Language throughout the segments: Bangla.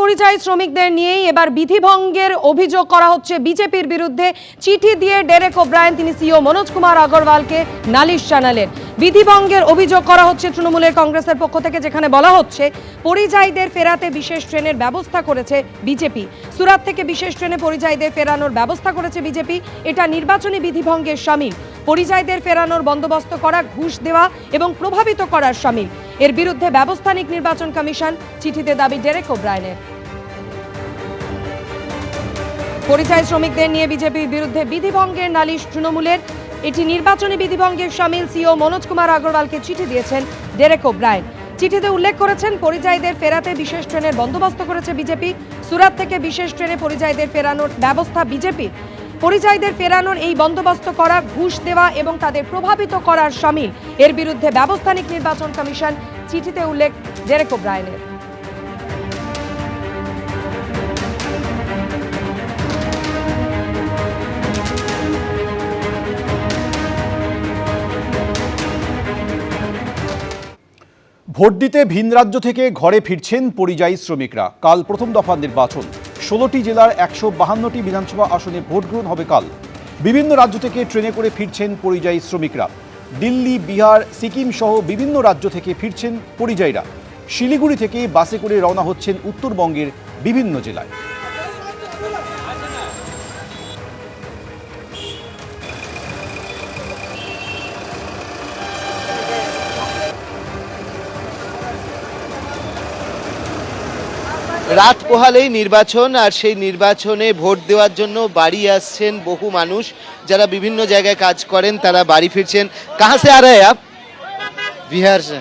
পরিযায়ী শ্রমিকদের নিয়েই এবার বিধিভঙ্গের অভিযোগ করা হচ্ছে বিজেপির বিরুদ্ধে। চিঠি দিয়ে ডেরেক ওব্রায়েন তিনি সিও মনোজ কুমার আগরওয়ালকে নালিশ জানালেন। বিধিভঙ্গের অভিযোগ করা হচ্ছে তৃণমূলের কংগ্রেসের পক্ষ থেকে, যেখানে বলা হচ্ছে পরিযায়ীদের ফেরাতে বিশেষ ট্রেনের ব্যবস্থা করেছে বিজেপি। সুরাত থেকে বিশেষ ট্রেনে পরিযায়ীদের ফেরানোর ব্যবস্থা করেছে বিজেপি। এটা নির্বাচনী বিধিভঙ্গের শামিল। পরিযায়ীদের ফেরানোর বন্দোবস্ত করা, ঘুষ দেওয়া এবং প্রভাবিত করার শামিল। এর বিরুদ্ধে ব্যবস্থা নিক নির্বাচন কমিশন, চিঠিতে দাবি ডেরেক ওব্রায়েনের। পরিযায়ী শ্রমিকদের নিয়ে বিজেপির বিরুদ্ধে বিধিভঙ্গের নালিশ তৃণমূলের। এটি নির্বাচনী বিধিভঙ্গের শামিল। সিও মনোজ কুমার আগরওয়ালকে চিঠি দিয়েছেন ডেরেক ওব্রায়েন। চিঠিতে উল্লেখ করেছেন পরিযায়ীদের ফেরাতে বিশেষ ট্রেনের বন্দোবস্ত করেছে বিজেপি। সুরাত থেকে বিশেষ ট্রেনে পরিযায়ীদের ফেরানোর ব্যবস্থা বিজেপি। পরিযায়ীদের ফেরানোর এই বন্দোবস্ত করা, ঘুষ দেওয়া এবং তাদের প্রভাবিত করার শামিল। এর বিরুদ্ধে ব্যবস্থা নিক নির্বাচন কমিশন, চিঠিতে উল্লেখ ডেরেক ওব্রায়েনের। ভোট দিতে ভিন রাজ্য থেকে ঘরে ফিরছেন পরিযায়ী শ্রমিকরা। কাল প্রথম দফার নির্বাচন। 16টি জেলার 152টি বিধানসভা আসনে ভোট গ্রহণ হবে কাল। বিভিন্ন রাজ্য থেকে ট্রেনে করে ফিরছেন পরিযায়ী শ্রমিকরা। দিল্লি, বিহার, সিকিম সহ বিভিন্ন রাজ্য থেকে ফিরছেন পরিযায়ীরা। শিলিগুড়ি থেকে বাসে করে রওনা হচ্ছেন উত্তরবঙ্গের বিভিন্ন জেলায়। রাত পোহালেই নির্বাচন, আর সেই নির্বাচনে ভোট দেওয়ার জন্য বাড়ি আসছেন বহু মানুষ যারা বিভিন্ন জায়গায় কাজ করেন, তারা বাড়ি ফিরছেন। কাহা সে আ রহে আপ? बिहार से।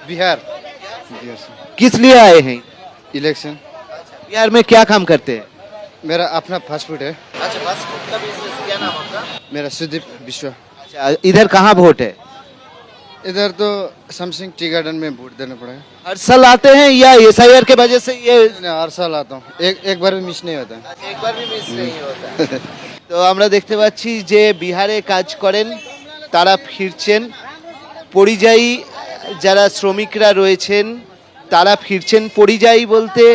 बिहार से। किस लिए आए हैं? इलेक्शन। बिहार में क्या काम करते हैं? मेरा अपना फास्ट फूड है। अच्छा, फास्ट फूड का बिजनेस। क्या नाम आपका? मेरा सुदीप विश्वा। अच्छा, इधर कहाँ वोट है? इधर तो समसिंग टी गार्डन में वोट देना पड़ेगा। हर साल आते हैं या SIR के वजह से ये? मैं हर साल आता हूँ, एक बार भी मिस नहीं होता। एक बार भी मिस नहीं होता। তো আমরা দেখতে পাচ্ছি যে বিহারে কাজ করেন তারা ফিরছেন, পরিযায়ী যারা শ্রমিকরা রয়েছেন তারা ফিরছেন। পরিযায়ী বলতে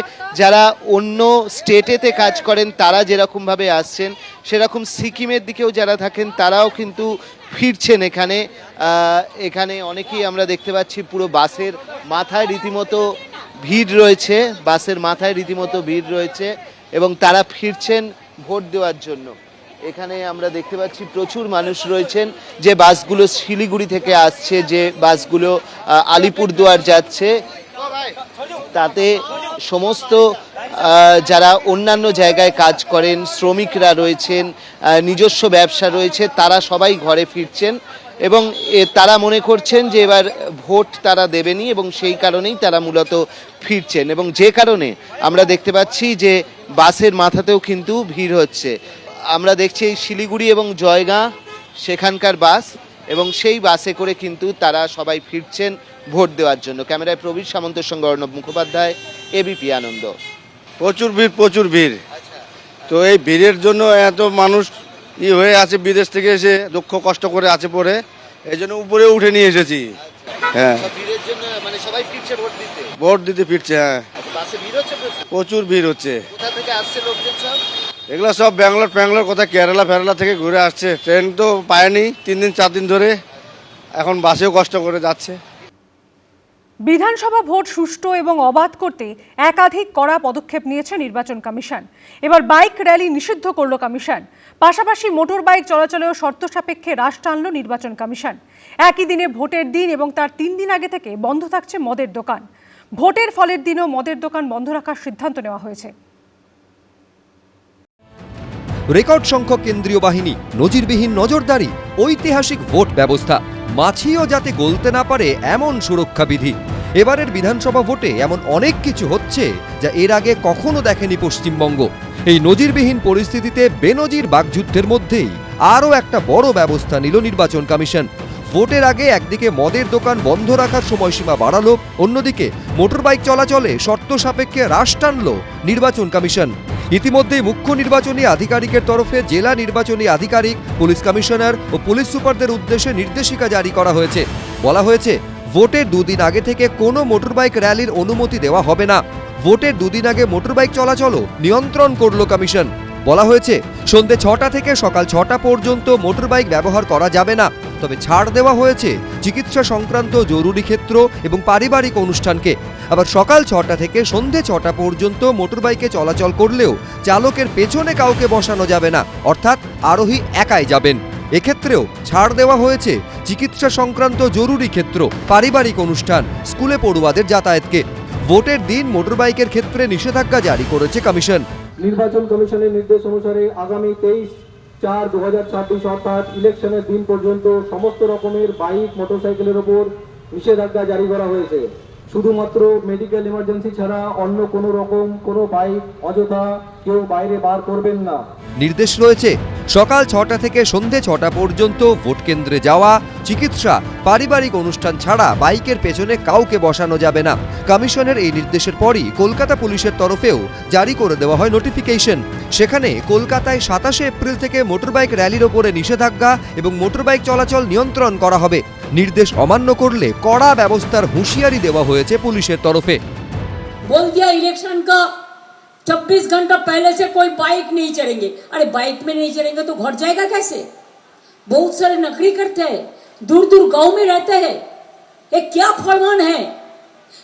যারা অন্য স্টেটেতে কাজ করেন তারা যেরকমভাবে আসছেন, সেরকম সিকিমের দিকেও যারা থাকেন তারাও কিন্তু ফিরছেন এখানে। এখানে অনেকেই আমরা দেখতে পাচ্ছি পুরো বাসের মাথায় রীতিমতো ভিড় রয়েছে, বাসের মাথায় রীতিমতো ভিড় রয়েছে এবং তারা ফিরছেন ভোট দেওয়ার জন্য। এখানে আমরা দেখতে পাচ্ছি প্রচুর মানুষ রয়েছেন। যে বাসগুলো শিলিগুড়ি থেকে আসছে, যে বাসগুলো আলিপুরদুয়ার যাচ্ছে, তাতে সমস্ত যারা অন্যান্য জায়গায় কাজ করেন, শ্রমিকরা রয়েছেন, নিজস্ব ব্যবসা রয়েছে, তারা সবাই ঘরে ফিরছেন এবং তারা মনে করছেন যে এবার ভোট তারা দেবেনি এবং সেই কারণেই তারা মূলত ফিরছেন। এবং যে কারণে আমরা দেখতে পাচ্ছি যে বাসের মাথাতেও কিন্তু ভিড় হচ্ছে। আমরা দেখছি এই শিলিগুড়ি এবং জয়গাঁ সেখানকার বাস, এবং সেই বাসে করে কিন্তু তারা সবাই ফিরছেন ভোট দেওয়ার জন্য। ক্যামেরায় প্রবীর সামন্তের সঙ্গে অর্ণব মুখোপাধ্যায়, ABP আনন্দ। প্রচুর ভিড়। তো এই ভিড়ের জন্য এত মানুষ হয়ে আছে, বিদেশ থেকে এসে দুঃখ কষ্ট করে আছে পরে, এই জন্য উপরে উঠে নিয়ে এসেছি। হ্যাঁ, ভিড়ের জন্য মানে সবাই ফিরছে ভোট দিতে ফিরছে। হ্যাঁ, বাসে ভিড় হচ্ছে, প্রচুর ভিড় হচ্ছে। কোথা থেকে আসছে লোকজন সব? এগুলো সব ব্যাঙ্গালোর কোথায় কেরালা থেকে ঘুরে আসছে। ট্রেন তো পায়নি 3 দিন 4 দিন ধরে, এখন বাসেও কষ্ট করে যাচ্ছে। বিধানসভা ভোট সুষ্ঠু এবং অবাধ করতে একাধিক কড়া পদক্ষেপ নিয়েছে নির্বাচন কমিশন। এবার বাইক র্যালি নিষিদ্ধ করল কমিশন। পাশাপাশি মোটর বাইক চলাচলেও শর্ত সাপেক্ষে হ্রাস টানল নির্বাচন কমিশন। একই দিনে ভোটের দিন এবং তার 3 দিন আগে থেকে বন্ধ থাকছে মদের দোকান। ভোটের ফলের দিনও মদের দোকান বন্ধ রাখার সিদ্ধান্ত নেওয়া হয়েছে। রেকর্ড সংখ্যক কেন্দ্রীয় বাহিনী, নজিরবিহীন নজরদারি, ঐতিহাসিক ভোট ব্যবস্থা, মাছিও যাতে গলতে না পারে এমন সুরক্ষা বিধি। এবারের বিধানসভা ভোটে এমন অনেক কিছু হচ্ছে যা এর আগে কখনো দেখেনি পশ্চিমবঙ্গ। এই নজিরবিহীন পরিস্থিতিতে বেনজির বাকযুদ্ধের মধ্যেই আরও একটা বড় ব্যবস্থা নিল নির্বাচন কমিশন। ভোটের আগে একদিকে মদের দোকান বন্ধ রাখার সময়সীমা বাড়ালো, অন্যদিকে মোটরবাইক চলাচলে শর্ত সাপেক্ষে হ্রাস টানল নির্বাচন কমিশন। ইতিমধ্যেই মুখ্য নির্বাচনী আধিকারিকের তরফে জেলা নির্বাচনী আধিকারিক, পুলিশ কমিশনার ও পুলিশ সুপারদের উদ্দেশ্যে নির্দেশিকা জারি করা হয়েছে। বলা হয়েছে, ভোটের 2 দিন আগে থেকে কোনো মোটরবাইক র্যালির অনুমতি দেওয়া হবে না। ভোটের দুদিন আগে মোটরবাইক চলাচলও নিয়ন্ত্রণ করল কমিশন। বলা হয়েছে সন্ধ্যে 6টা থেকে সকাল 6টা পর্যন্ত মোটরবাইক ব্যবহার করা যাবে না, তবে ছাড় দেওয়া হয়েছে চিকিৎসা সংক্রান্ত জরুরি ক্ষেত্র এবং পারিবারিক অনুষ্ঠানকে। আবার সকাল 6টা থেকে সন্ধ্যে 6টা পর্যন্ত মোটরবাইকে চলাচল করলেও চালকের পেছনে কাউকে বসানো যাবে না, অর্থাৎ আরোহী একাই যাবেন। এক্ষেত্রেও ছাড় দেওয়া হয়েছে চিকিৎসা সংক্রান্ত জরুরি ক্ষেত্র, পারিবারিক অনুষ্ঠান, স্কুলে পড়ুয়াদের যাতায়াতকে। ভোটের দিন মোটরবাইকের ক্ষেত্রে নিষেধাজ্ঞা জারি করেছে কমিশন। নির্বাচন কমিশনের নির্দেশ অনুসারে আগামী 23/4/2026 অর্থাৎ ইলেকশনের দিন পর্যন্ত সমস্ত রকমের বাইক মোটরসাইকেলের ওপর নিষেধাজ্ঞা জারি করা হয়েছে। শুধুমাত্র মেডিকেল ইমার্জেন্সি ছাড়া অন্য কোনো রকম কোনো বাইক অযথা কেউ বাইরে বার করবেন না। নির্দেশ রয়েছে সকাল 6টা থেকে সন্ধ্যে 6টা পর্যন্ত ভোট কেন্দ্রে যাওয়া, চিকিৎসা, পারিবারিক অনুষ্ঠান ছাড়া বাইকের পেছনে কাউকে বসানো যাবে না। কমিশনের এই নির্দেশের পরই কলকাতা পুলিশের তরফেও জারি করে দেওয়া হয় নোটিফিকেশন। সেখানে কলকাতায় 27শে এপ্রিল থেকে মোটরবাইক র্যালির ওপরে নিষেধাজ্ঞা এবং মোটরবাইক চলাচল নিয়ন্ত্রণ করা হবে। নির্দেশ অমান্য করলে কড়া ব্যবস্থার হুঁশিয়ারি দেওয়া হয়েছে পুলিশের তরফে। बोल दिया इलेक्शन का 26 घंटा पहले से कोई बाइक नहीं चढ़ेंगे। अरे बाइक में नहीं चढ़ेंगे तो घर जाएगा कैसे? बहुत सारे नौकरी करते हैं, दूर दूर गांव में रहते हैं। ये क्या फरमान है?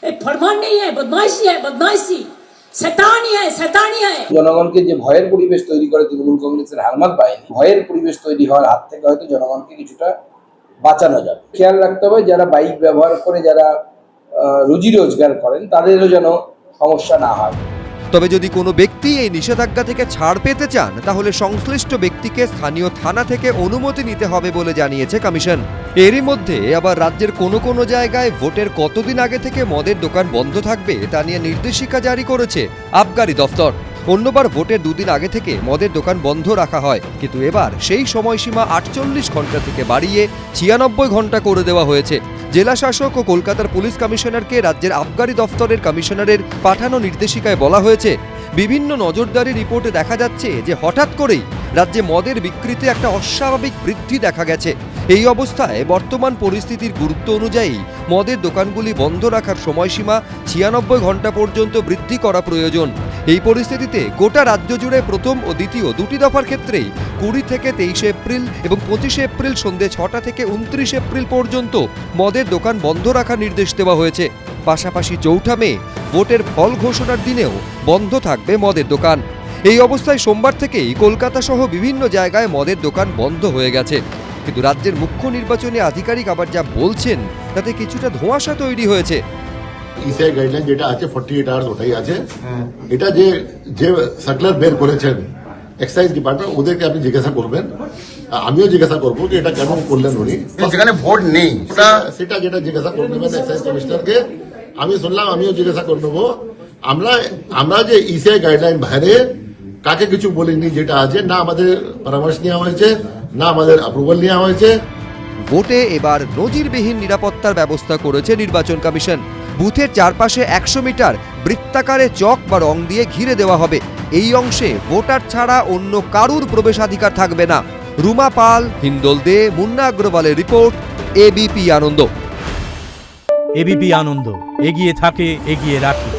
ये फरमान नहीं है, बदमाशी है, बदमाशी, शैतानी है, शैतानी है। জনগণকে যে ভয়ের পরিবেশ তৈরি করে তৃণমূল কংগ্রেসের হারমাত বাহিনী, ভয়ের পরিবেশ তৈরি হওয়ার হাত থেকে হয়তো জনগণকে কিছুটা বাঁচানো যাবে। খেয়াল রাখতে হবে যারা বাইক ব্যবহার করে যারা রুজি রোজগার করেন তাদেরও যেন সমস্যা না হয়। তবে যদি কোনো ব্যক্তি এই নিষেধাজ্ঞা থেকে ছাড় পেতে চান তাহলে সংশ্লিষ্ট ব্যক্তিকে স্থানীয় থানা থেকে অনুমতি নিতে হবে বলে জানিয়েছে কমিশন। এরই মধ্যে আবার রাজ্যের কোনো কোনো জায়গায় ভোটের কতদিন আগে থেকে মদের দোকান বন্ধ থাকবে তা নিয়ে নির্দেশিকা জারি করেছে আবগারি দফতর। অন্যবার ভোটের দুদিন আগে থেকে মদের দোকান বন্ধ রাখা হয়, কিন্তু এবার সেই সময়সীমা 48 ঘন্টা থেকে বাড়িয়ে 96 ঘন্টা করে দেওয়া হয়েছে। জেলা শাসক ও কলকাতার পুলিশ কমিশনারকে রাজ্যের আবগারি দফতরের কমিশনারের পাঠানো নির্দেশিকায় বলা হয়েছে, বিভিন্ন নজরদারি রিপোর্টে দেখা যাচ্ছে যে হঠাৎ করেই রাজ্যে মদের বিক্রিতে একটা অস্বাভাবিক বৃদ্ধি দেখা গেছে। এই অবস্থায় বর্তমান পরিস্থিতির গুরুত্ব অনুযায়ী মদের দোকানগুলি বন্ধ রাখার সময়সীমা 96 ঘন্টা পর্যন্ত বৃদ্ধি করা প্রয়োজন। এই পরিস্থিতিতে গোটা রাজ্য জুড়ে প্রথম ও দ্বিতীয় দুটি দফার ক্ষেত্রেই 20 থেকে 23 এপ্রিল এবং 25 এপ্রিল সন্ধ্যে 6টা থেকে 29 এপ্রিল পর্যন্ত মদের দোকান বন্ধ রাখার নির্দেশ দেওয়া হয়েছে। পাশাপাশি 4 মে ভোটের ফল ঘোষণার দিনেও বন্ধ থাকবে মদের দোকান। এই অবস্থায় সোমবার থেকেই কলকাতা সহ বিভিন্ন জায়গায় মদের দোকান বন্ধ হয়ে গেছে। কিন্তু রাজ্যের মুখ্য নির্বাচনী আধিকারিক আবার যা বলছেন তাতে কিছুটা ধোঁয়াশা তৈরি হয়েছে। ইসিআই গাইডলাইন যেটা আছে 48 আওয়ার্স ওটাই আছে। এটা যে যে সার্কুলার বের করেছেন এক্সাইজ ডিপার্টমেন্ট, ওদেরকে আপনি জিজ্ঞাসা করবেন, আমিও জিজ্ঞাসা করবো যে এটা কেন করলেন উনি, যেখানে ভোট নেই সেটা যেটা জিজ্ঞাসা করে নেবেন এক্সাইজ কমিশনারকে। আমি শুনলাম, আমিও জিজ্ঞাসা করে নেবো। আমরা যে ইসিআই গাইডলাইন বাইরে কাকে কিছু বলিনি, যেটা আছে না আমাদের পরামর্শ নেওয়া হয়েছে না আমাদের অ্যাপ্রুভাল নেওয়া হয়েছে। ভোটে এবার নজিরবিহীন নিরাপত্তার ব্যবস্থা করেছে নির্বাচন কমিশন। বুথের চারপাশে 100 মিটার বৃত্তাকারে চক বা রং দিয়ে ঘিরে দেওয়া হবে। এই অংশে ভোটার ছাড়া অন্য কারুর প্রবেশাধিকার থাকবে না। রুমা পাল, হিন্দোল দে, মুন্না আগ্রওয়ালের রিপোর্ট, এবিপি আনন্দ। এবিপি আনন্দ, এগিয়ে থাকে, এগিয়ে রাখে।